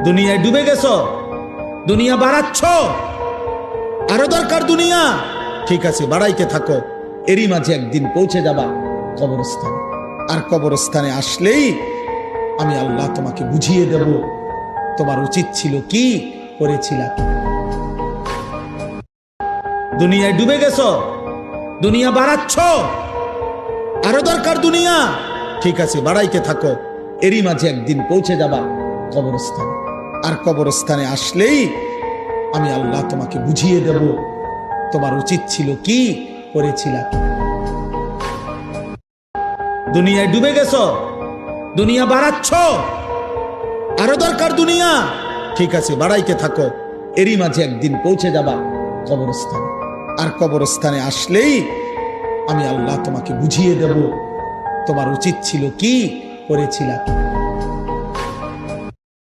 দুনিয়ায় ডুবে গেছো, দুনিয়া বাড়াচ্ছ, আরো দরকার দুনিয়া, ঠিক আছে বাড়াইতে থাকো। এরই মাঝে একদিন পৌঁছে যাবা কবরস্থানে। আর কবরস্থানে আসলেই আমি আল্লাহ তোমাকে বুঝিয়ে দেব তোমার উচিত ছিল কি, করেছিলা কি। দুনিয়ায় ডুবে গেছো, দুনিয়া বাড়াচ্ছ, আরো দরকার দুনিয়া, ঠিক আছে বাড়াইতে থাকো। এরই মাঝে একদিন পৌঁছে যাবা কবরস্থানে। আর কবরস্থানে আসলেই আমি আল্লাহ তোমাকে বুঝিয়ে দেব তোমার উচিত ছিল কি, করেছিলা কি। দুনিয়ায় ডুবে গেছো, দুনিয়া বাড়াচ্ছ, আরো দরকার দুনিয়া, ঠিক আছে বাড়াইতে থাকো। এরই মাঝে একদিন পৌঁছে যাবা কবরস্থানে। আর কবরস্থানে আসলেই আমি আল্লাহ তোমাকে বুঝিয়ে দেব তোমার উচিত ছিল কি, করেছিলা কি।